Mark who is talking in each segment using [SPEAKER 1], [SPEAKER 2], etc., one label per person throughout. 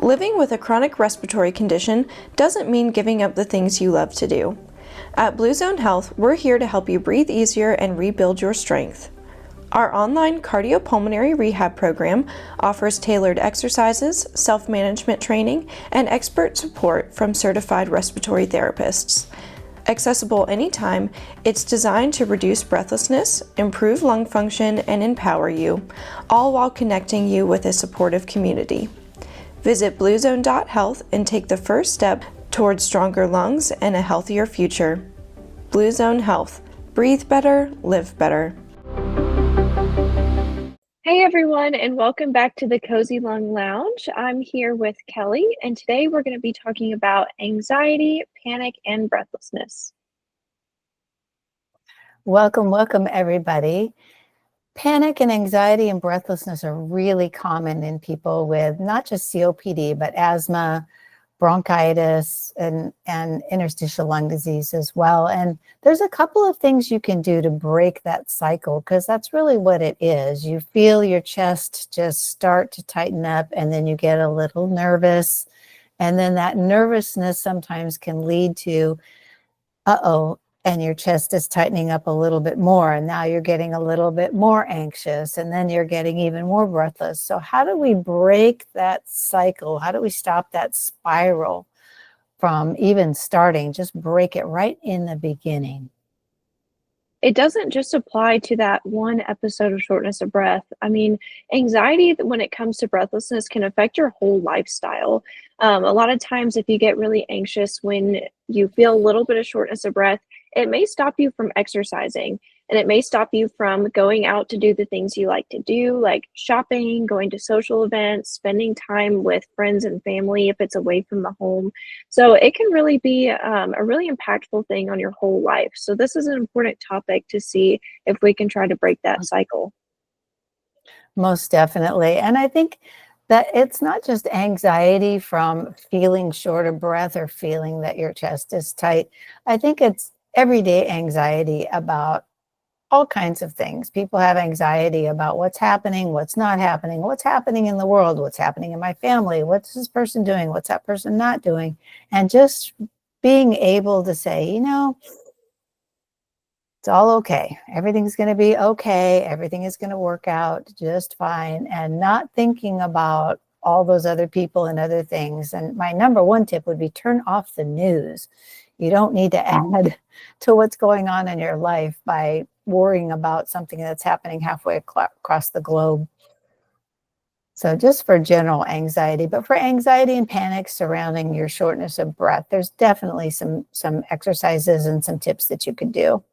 [SPEAKER 1] Living with a chronic respiratory condition doesn't mean giving up the things you love to do. At BluZone Health, we're here to help you breathe easier and rebuild your strength. Our online cardiopulmonary rehab program offers tailored exercises, self-management training, and expert support from certified respiratory therapists. Accessible anytime, it's designed to reduce breathlessness, improve lung function, and empower you, all while connecting you with a supportive community. Visit BluZone.health and take the first step towards stronger lungs and a healthier future. BluZone Health. Breathe better, live better.
[SPEAKER 2] Hey everyone, and welcome back to the Cozy Lung Lounge. I'm here with Kelly, and today we're going to be talking about anxiety, panic, and breathlessness.
[SPEAKER 3] Welcome, everybody. Panic and anxiety and breathlessness are really common in people with not just COPD, but asthma, bronchitis, and interstitial lung disease as well. And there's a couple of things you can do to break that cycle, because that's really what it is. You feel your chest just start to tighten up, and then you get a little nervous. And then that nervousness sometimes can lead to, and your chest is tightening up a little bit more, and now you're getting a little bit more anxious, and then you're getting even more breathless. So how do we break that cycle? How do we stop that spiral from even starting? Just break it right in the beginning.
[SPEAKER 2] It doesn't just apply to that one episode of shortness of breath. I mean, anxiety, when it comes to breathlessness, can affect your whole lifestyle. A lot of times, if you get really anxious when you feel a little bit of shortness of breath, it may stop you from exercising, and it may stop you from going out to do the things you like to do, like shopping, going to social events, spending time with friends and family if it's away from the home. So it can really be a really impactful thing on your whole life. So this is an important topic to see if we can try to break that cycle.
[SPEAKER 3] Most definitely. And I think that it's not just anxiety from feeling short of breath or feeling that your chest is tight. I think it's everyday anxiety about all kinds of things. People have anxiety about what's happening, what's not happening, what's happening in the world, what's happening in my family, what's this person doing, what's that person not doing. And just being able to say, it's all okay. Everything's going to be okay. Everything is going to work out just fine. And not thinking about all those other people and other things. And my number one tip would be turn off the news. You don't need to add to what's going on in your life by worrying about something that's happening halfway across the globe. So just for general anxiety, but for anxiety and panic surrounding your shortness of breath, there's definitely some exercises and some tips that you could do.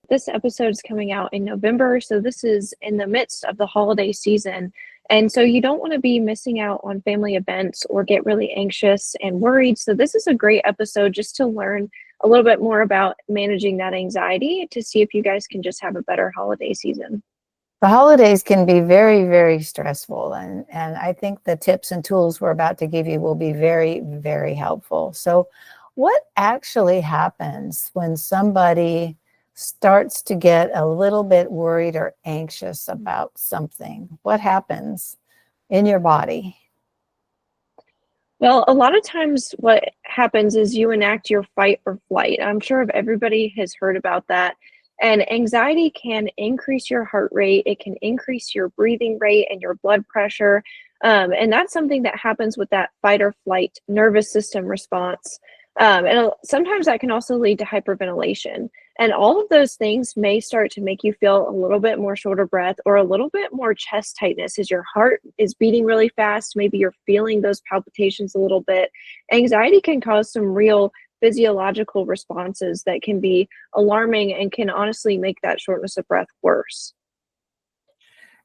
[SPEAKER 2] This episode is coming out in November, so this is in the midst of the holiday season. And so you don't want to be missing out on family events or get really anxious and worried. So this is a great episode just to learn a little bit more about managing that anxiety, to see if you guys can just have a better holiday season.
[SPEAKER 3] The holidays can be very, very stressful. And I think the tips and tools we're about to give you will be very, very helpful. So what actually happens when somebody starts to get a little bit worried or anxious about something? What happens in your body?
[SPEAKER 2] Well, a lot of times what happens is you enact your fight or flight. I'm sure if everybody has heard about that. And anxiety can increase your heart rate, it can increase your breathing rate and your blood pressure. And that's something that happens with that fight or flight nervous system response. Sometimes that can also lead to hyperventilation. And all of those things may start to make you feel a little bit more short of breath or a little bit more chest tightness as your heart is beating really fast. Maybe you're feeling those palpitations a little bit. Anxiety can cause some real physiological responses that can be alarming and can honestly make that shortness of breath worse.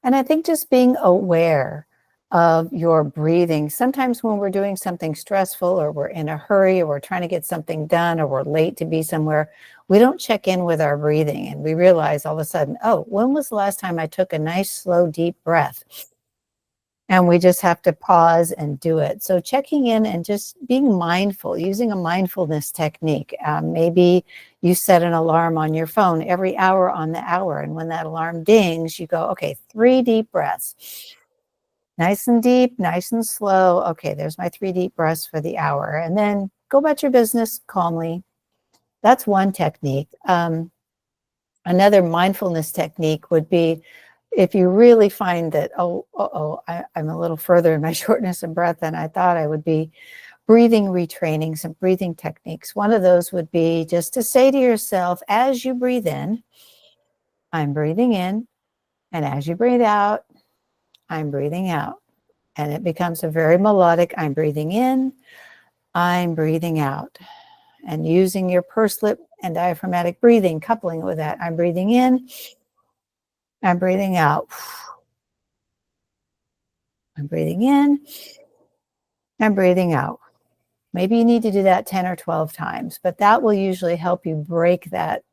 [SPEAKER 3] And I think just being aware of your breathing. Sometimes when we're doing something stressful, or we're in a hurry, or we're trying to get something done, or we're late to be somewhere, we don't check in with our breathing, and we realize all of a sudden, oh, when was the last time I took a nice, slow, deep breath? And we just have to pause and do it. So checking in and just being mindful, using a mindfulness technique. Maybe you set an alarm on your phone every hour on the hour. And when that alarm dings, you go, okay, 3 deep breaths. Nice and deep, nice and slow. Okay, there's my 3 deep breaths for the hour. And then go about your business calmly. That's one technique. Another mindfulness technique would be if you really find that, I'm a little further in my shortness of breath than I thought I would be, breathing retraining, some breathing techniques. One of those would be just to say to yourself, as you breathe in, I'm breathing in. And as you breathe out, I'm breathing out. And it becomes a very melodic, I'm breathing in, I'm breathing out. And using your pursed lip and diaphragmatic breathing, coupling it with that, I'm breathing in, I'm breathing out. I'm breathing in, I'm breathing out. Maybe you need to do that 10 or 12 times, but that will usually help you break that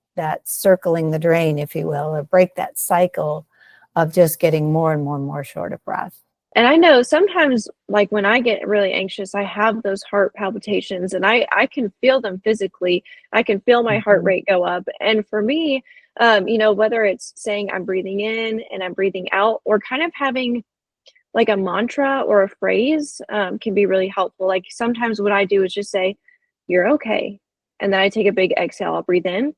[SPEAKER 3] circling the drain, if you will, or break that cycle of just getting more and more and more short of breath.
[SPEAKER 2] And I know sometimes, like when I get really anxious, I have those heart palpitations and I can feel them physically. I can feel my heart rate go up. And for me, whether it's saying I'm breathing in and I'm breathing out, or kind of having like a mantra or a phrase, can be really helpful. Like sometimes what I do is just say, "You're okay." And then I take a big exhale. I'll breathe in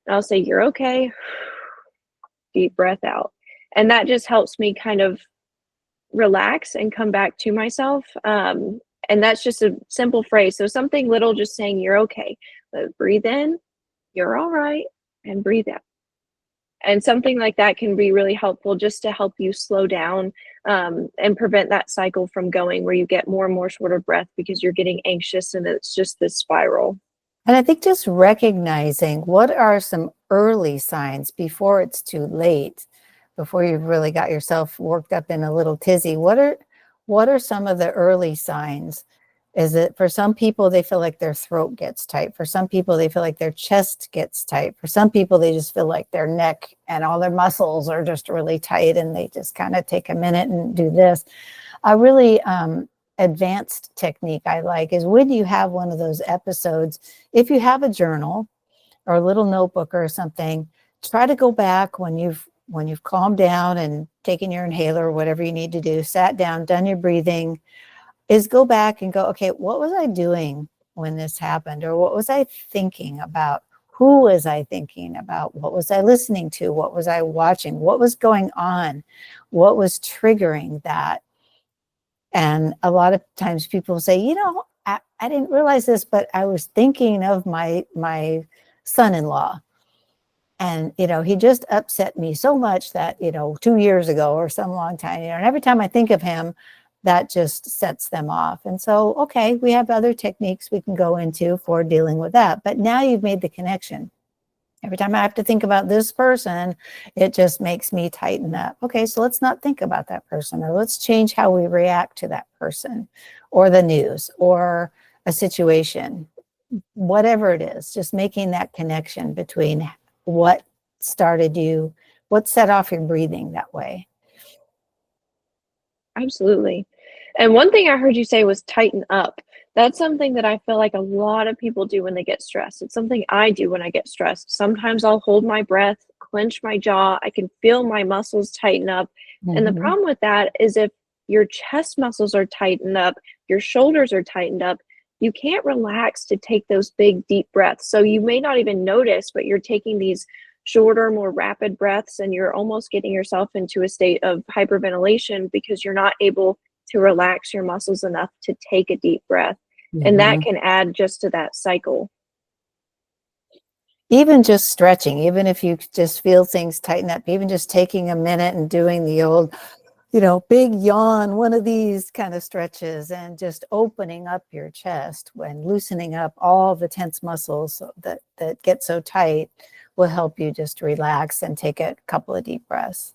[SPEAKER 2] and I'll say, "You're okay." Deep breath out. And that just helps me kind of relax and come back to myself. And that's just a simple phrase. So something little, just saying you're okay. Breathe in, you're all right, and breathe out. And something like that can be really helpful just to help you slow down, and prevent that cycle from going where you get more and more short of breath because you're getting anxious and it's just this spiral.
[SPEAKER 3] And I think just recognizing what are some early signs before it's too late, before you've really got yourself worked up in a little tizzy. What are some of the early signs? Is it, for some people, they feel like their throat gets tight. For some people, they feel like their chest gets tight. For some people, they just feel like their neck and all their muscles are just really tight and they just kind of take a minute and do this. A really advanced technique I like is when you have one of those episodes, if you have a journal or a little notebook or something, try to go back when you've calmed down and taken your inhaler or whatever you need to do, sat down, done your breathing, is go back and go, okay, what was I doing when this happened? Or what was I thinking about? Who was I thinking about? What was I listening to? What was I watching? What was going on? What was triggering that? And a lot of times people say, I didn't realize this, but I was thinking of my son-in-law. And, he just upset me so much that, 2 years ago or some long time, and every time I think of him, that just sets them off. And so, okay, we have other techniques we can go into for dealing with that. But now you've made the connection. Every time I have to think about this person, it just makes me tighten up. Okay, so let's not think about that person, or let's change how we react to that person or the news or a situation, whatever it is, just making that connection between what set off your breathing that way.
[SPEAKER 2] Absolutely. And one thing I heard you say was tighten up. That's something that I feel like a lot of people do when they get stressed. It's something I do when I get stressed. Sometimes I'll hold my breath, clench my jaw. I can feel my muscles tighten up. And the problem with that is if your chest muscles are tightened up, your shoulders are tightened up, you can't relax to take those big, deep breaths. So you may not even notice, but you're taking these shorter, more rapid breaths, and you're almost getting yourself into a state of hyperventilation because you're not able to relax your muscles enough to take a deep breath. And that can add just to that cycle.
[SPEAKER 3] Even just stretching, even if you just feel things tighten up, even just taking a minute and doing the old, big yawn, one of these kind of stretches, and just opening up your chest and loosening up all the tense muscles that get so tight will help you just relax and take a couple of deep breaths.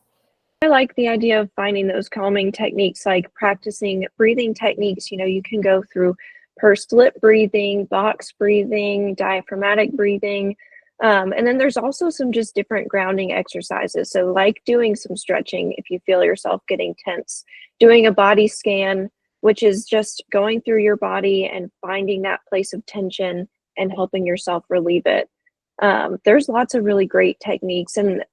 [SPEAKER 2] I like the idea of finding those calming techniques, like practicing breathing techniques. You can go through pursed lip breathing, box breathing, diaphragmatic breathing. And then there's also some just different grounding exercises. So like doing some stretching if you feel yourself getting tense, doing a body scan, which is just going through your body and finding that place of tension and helping yourself relieve it. There's lots of really great techniques, and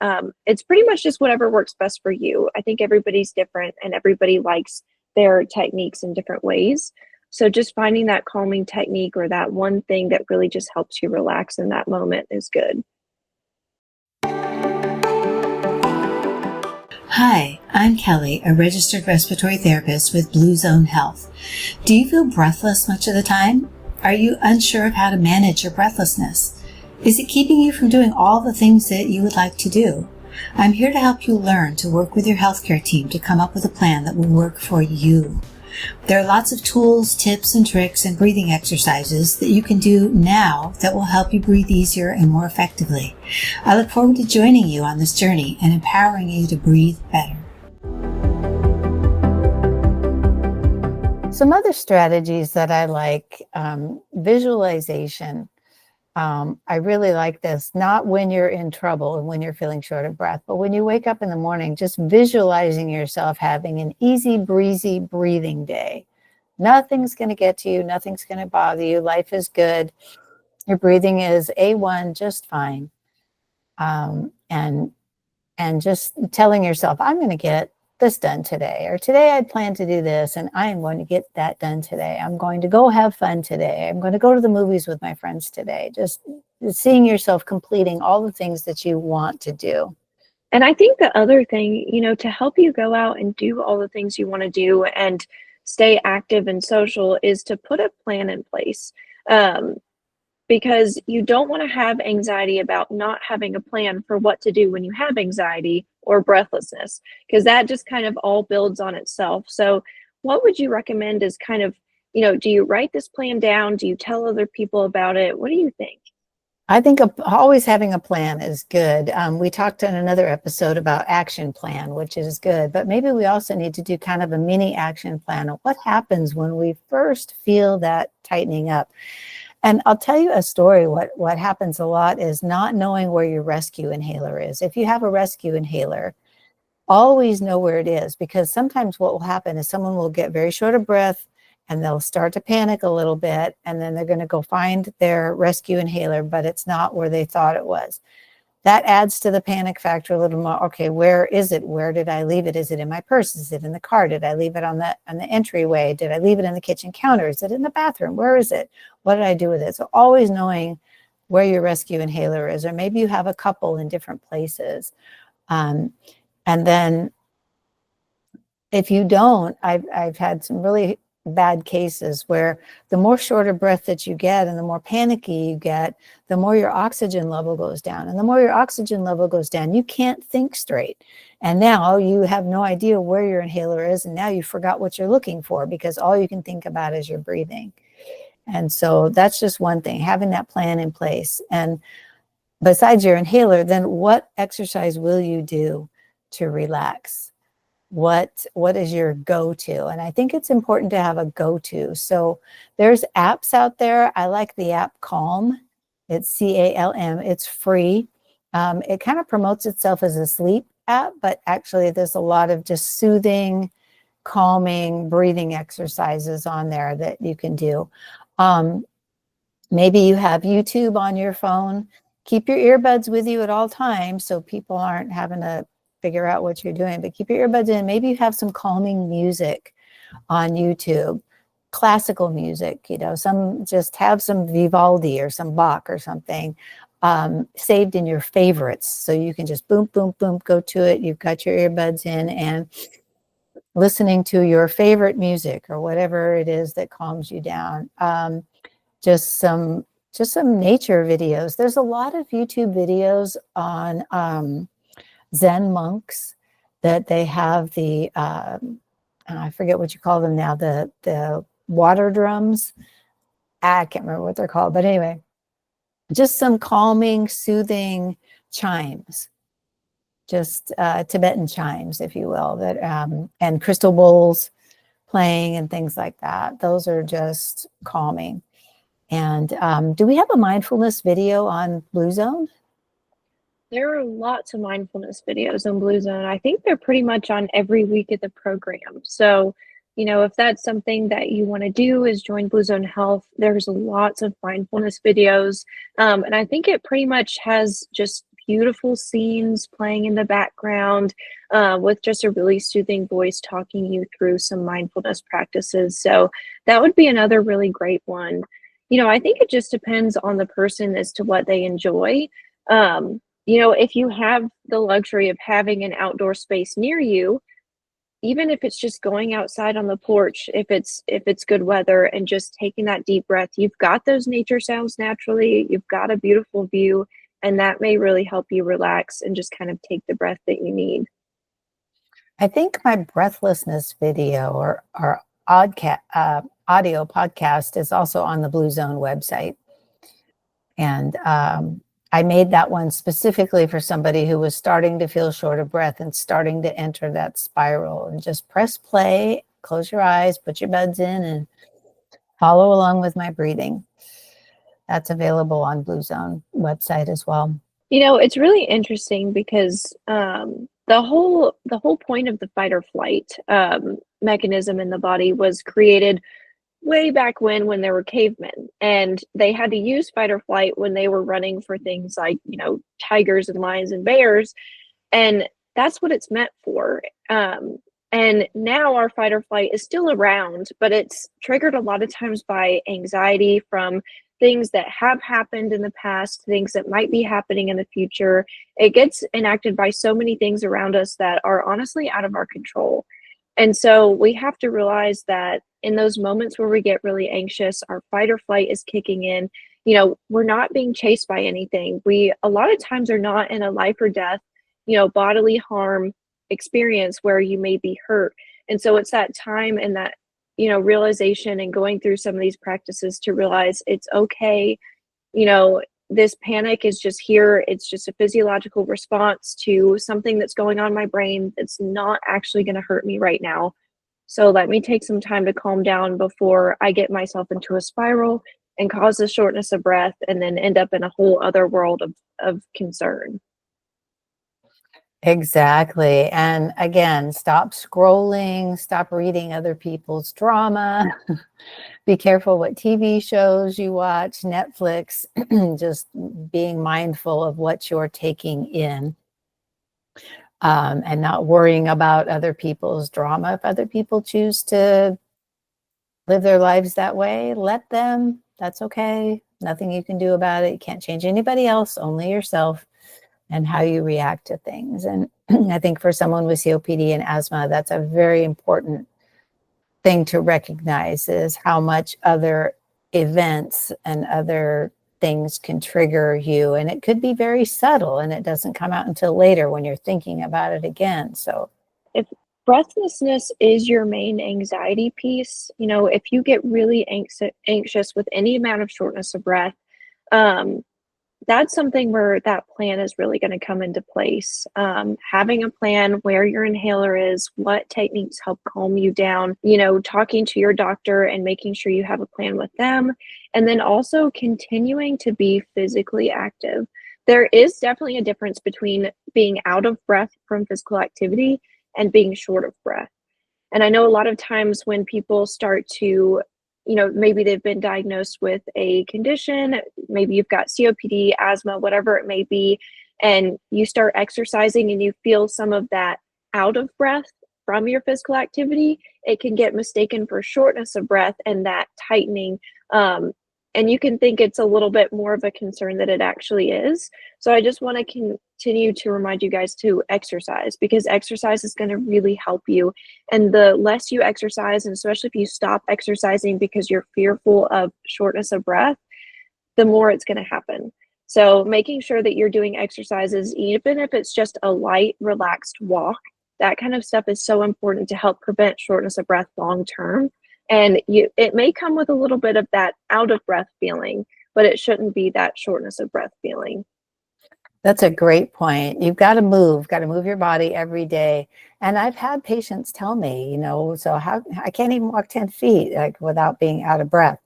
[SPEAKER 2] it's pretty much just whatever works best for you. I think everybody's different and everybody likes their techniques in different ways. So just finding that calming technique or that one thing that really just helps you relax in that moment is good.
[SPEAKER 4] Hi, I'm Kelly, a registered respiratory therapist with BluZone Health. Do you feel breathless much of the time? Are you unsure of how to manage your breathlessness? Is it keeping you from doing all the things that you would like to do? I'm here to help you learn to work with your healthcare team to come up with a plan that will work for you. There are lots of tools, tips, and tricks and breathing exercises that you can do now that will help you breathe easier and more effectively. I look forward to joining you on this journey and empowering you to breathe better.
[SPEAKER 3] Some other strategies that I like, visualization. I really like this, not when you're in trouble and when you're feeling short of breath, but when you wake up in the morning, just visualizing yourself having an easy breezy breathing day. Nothing's going to get to you. Nothing's going to bother you. Life is good. Your breathing is A1, just fine. And just telling yourself, I'm going to get this done today, or today I plan to do this, and I am going to get that done today. I'm going to go have fun today. I'm going to go to the movies with my friends today. Just seeing yourself completing all the things that you want to do.
[SPEAKER 2] And I think the other thing, to help you go out and do all the things you want to do and stay active and social is to put a plan in place. Because you don't want to have anxiety about not having a plan for what to do when you have anxiety or breathlessness, because that just kind of all builds on itself. So what would you recommend is kind of, do you write this plan down? Do you tell other people about it? What do you think?
[SPEAKER 3] I think always having a plan is good. We talked in another episode about action plan, which is good, but maybe we also need to do kind of a mini action plan of what happens when we first feel that tightening up. And I'll tell you a story. What happens a lot is not knowing where your rescue inhaler is. If you have a rescue inhaler, always know where it is, because sometimes what will happen is someone will get very short of breath and they'll start to panic a little bit, and then they're going to go find their rescue inhaler, but it's not where they thought it was. That adds to the panic factor a little more. Okay, where is it? Where did I leave it? Is it in my purse? Is it in the car? Did I leave it on the entryway? Did I leave it in the kitchen counter? Is it in the bathroom? Where is it? What did I do with it? So always knowing where your rescue inhaler is, or maybe you have a couple in different places. And then if you don't, I've had some really bad cases where the more shorter breath that you get and the more panicky you get, the more your oxygen level goes down. And the more your oxygen level goes down, you can't think straight. And now you have no idea where your inhaler is. And now you forgot what you're looking for, because all you can think about is your breathing. And so that's just one thing, having that plan in place. And besides your inhaler, then what exercise will you do to relax? What is your go-to? And I think it's important to have a go-to. So there's apps out there. I like the app Calm. It's CALM. It's free. It kind of promotes itself as a sleep app, but actually there's a lot of just soothing, calming, breathing exercises on there that you can do. Maybe you have YouTube on your phone. Keep your earbuds with you at all times so people aren't having to figure out what you're doing, but keep your earbuds in. Maybe you have some calming music on YouTube, classical music, some just have some Vivaldi or some Bach or something saved in your favorites. So you can just boom, boom, boom, go to it. You've got your earbuds in and listening to your favorite music or whatever it is that calms you down. Just some nature videos. There's a lot of YouTube videos on Zen monks that they have the I forget what you call them now, the water drums. I can't remember what they're called, but anyway, just some calming, soothing chimes, just Tibetan chimes, if you will, that and crystal bowls playing and things like that. Those are just calming. And do we have a mindfulness video on BluZone?
[SPEAKER 2] There are lots of mindfulness videos on BluZone. I think they're pretty much on every week of the program. So, if that's something that you want to do is join BluZone Health, there's lots of mindfulness videos. And I think it pretty much has just beautiful scenes playing in the background, with just a really soothing voice talking you through some mindfulness practices. So that would be another really great one. I think it just depends on the person as to what they enjoy. If you have the luxury of having an outdoor space near you, even if it's just going outside on the porch, if it's good weather and just taking that deep breath, you've got those nature sounds naturally, you've got a beautiful view, and that may really help you relax and just kind of take the breath that you need.
[SPEAKER 3] I think my breathlessness video or audio podcast is also on the BluZone website. And I made that one specifically for somebody who was starting to feel short of breath and starting to enter that spiral. And just press play, close your eyes, put your buds in, and follow along with my breathing. That's available on BluZone website as well.
[SPEAKER 2] It's really interesting because the whole point of the fight or flight mechanism in the body was created way back when there were cavemen, and they had to use fight or flight when they were running for things like tigers and lions and bears, and that's what it's meant for. And now our fight or flight is still around, but it's triggered a lot of times by anxiety from things that have happened in the past, things that might be happening in the future. It gets enacted by so many things around us that are honestly out of our control. And so we have to realize that in those moments where we get really anxious, our fight or flight is kicking in. We're not being chased by anything. We a lot of times are not in a life or death, bodily harm experience where you may be hurt. And so it's that time and that, realization and going through some of these practices to realize it's okay. This panic is just here. It's just a physiological response to something that's going on in my brain that's not actually going to hurt me right now. So let me take some time to calm down before I get myself into a spiral and cause a shortness of breath and then end up in a whole other world of concern.
[SPEAKER 3] Exactly. And again, stop scrolling, stop reading other people's drama. Be careful what TV shows you watch, Netflix, just being mindful of what you're taking in, and not worrying about other people's drama. If other people choose to live their lives that way, let them. That's okay. Nothing you can do about it. You can't change anybody else, only yourself and how you react to things. And I think for someone with COPD and asthma, that's a very important thing to recognize, is how much other events and other things can trigger you. And it could be very subtle and it doesn't come out until later when you're thinking about it again. So
[SPEAKER 2] if breathlessness is your main anxiety piece, if you get really anxious with any amount of shortness of breath, that's something where that plan is really going to come into place. Having a plan where your inhaler is, what techniques help calm you down, talking to your doctor and making sure you have a plan with them. And then also continuing to be physically active. There is definitely a difference between being out of breath from physical activity and being short of breath. And I know a lot of times when people start to maybe they've been diagnosed with a condition, maybe you've got COPD, asthma, whatever it may be, and you start exercising and you feel some of that out of breath from your physical activity, it can get mistaken for shortness of breath and that tightening. And you can think it's a little bit more of a concern than it actually is. So I just want to continue to remind you guys to exercise, because exercise is going to really help you. And the less you exercise, and especially if you stop exercising because you're fearful of shortness of breath, the more it's going to happen. So making sure that you're doing exercises, even if it's just a light, relaxed walk, that kind of stuff is so important to help prevent shortness of breath long term. And it may come with a little bit of that out of breath feeling, but it shouldn't be that shortness of breath feeling.
[SPEAKER 3] that's a great point. You've got to move your body every day. And I've had patients tell me, so how I can't even walk 10 feet without being out of breath.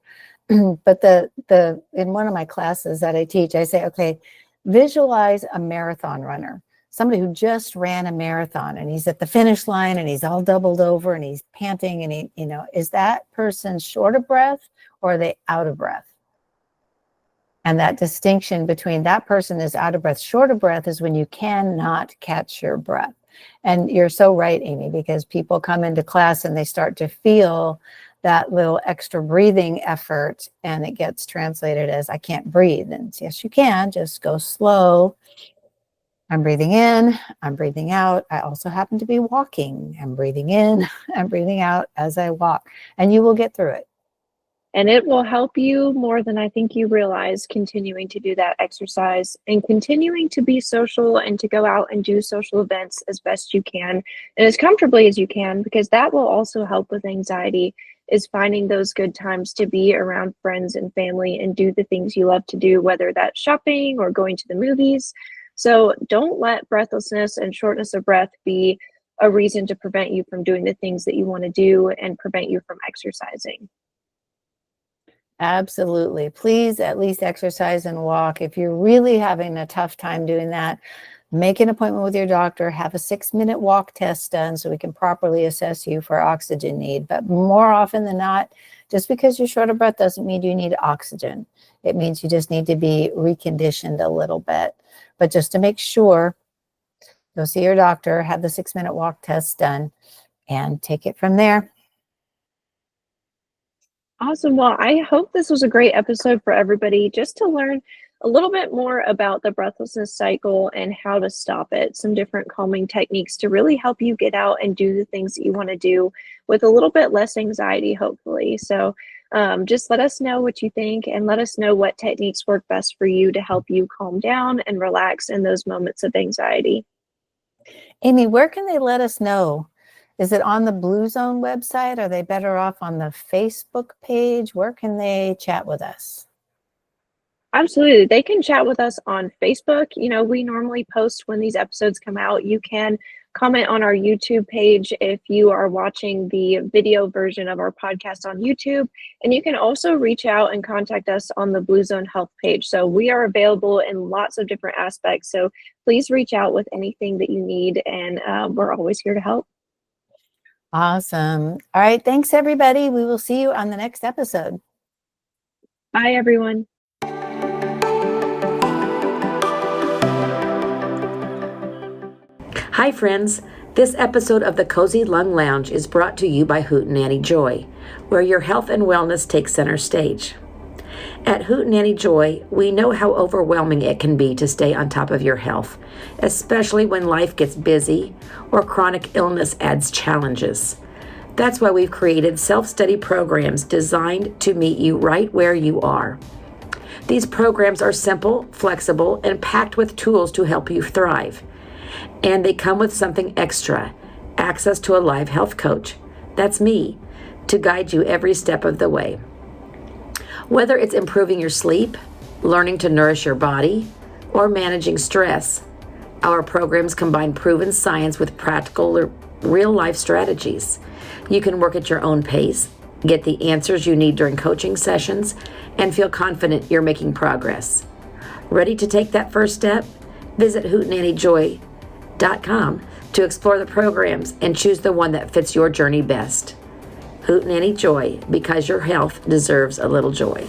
[SPEAKER 3] But in one of my classes that I teach, I say, okay, visualize a marathon runner, somebody who just ran a marathon and he's at the finish line and he's all doubled over and he's panting and is that person short of breath or are they out of breath? And that distinction between that person is out of breath, short of breath is when you cannot catch your breath. And you're so right, Amy, because people come into class and they start to feel that little extra breathing effort, and it gets translated as I can't breathe. And yes, you can, just go slow. I'm breathing in, I'm breathing out. I also happen to be walking. I'm breathing in, I'm breathing out as I walk, and you will get through it.
[SPEAKER 2] And it will help you more than I think you realize, continuing to do that exercise and continuing to be social and to go out and do social events as best you can and as comfortably as you can, because that will also help with anxiety, is finding those good times to be around friends and family and do the things you love to do, whether that's shopping or going to the movies. So don't let breathlessness and shortness of breath be a reason to prevent you from doing the things that you want to do and prevent you from exercising.
[SPEAKER 3] Absolutely. Please at least exercise and walk. If you're really having a tough time doing that, make an appointment with your doctor, have a 6-minute walk test done so we can properly assess you for oxygen need. But more often than not, just because you're short of breath doesn't mean you need oxygen. It means you just need to be reconditioned a little bit. But just to make sure, go see your doctor, have the 6-minute walk test done, and take it from there.
[SPEAKER 2] Awesome. Well, I hope this was a great episode for everybody, just to learn a little bit more about the breathlessness cycle and how to stop it. Some different calming techniques to really help you get out and do the things that you want to do with a little bit less anxiety, hopefully. So just let us know what you think, and let us know what techniques work best for you to help you calm down and relax in those moments of anxiety.
[SPEAKER 3] Amy, where can they let us know? Is it on the BluZone website? Are they better off on the Facebook page? Where can they chat with us?
[SPEAKER 2] Absolutely. They can chat with us on Facebook. You know, we normally post when these episodes come out. You can comment on our YouTube page if you are watching the video version of our podcast on YouTube. And you can also reach out and contact us on the BluZone Health page. So we are available in lots of different aspects. So please reach out with anything that you need, and we're always here to help.
[SPEAKER 3] Awesome. All right. Thanks, everybody. We will see you on the next episode.
[SPEAKER 2] Bye, everyone.
[SPEAKER 5] Hi, friends. This episode of the Cozy Lung Lounge is brought to you by Hootenanny Joy, where your health and wellness take center stage. At Hootenanny Joy, we know how overwhelming it can be to stay on top of your health, especially when life gets busy or chronic illness adds challenges. That's why we've created self-study programs designed to meet you right where you are. These programs are simple, flexible, and packed with tools to help you thrive. And they come with something extra, access to a live health coach. That's me, to guide you every step of the way. Whether it's improving your sleep, learning to nourish your body, or managing stress, our programs combine proven science with practical, real-life strategies. You can work at your own pace, get the answers you need during coaching sessions, and feel confident you're making progress. Ready to take that first step? Visit hootenannyjoy.com to explore the programs and choose the one that fits your journey best. Hootenanny Joy, because your health deserves a little joy.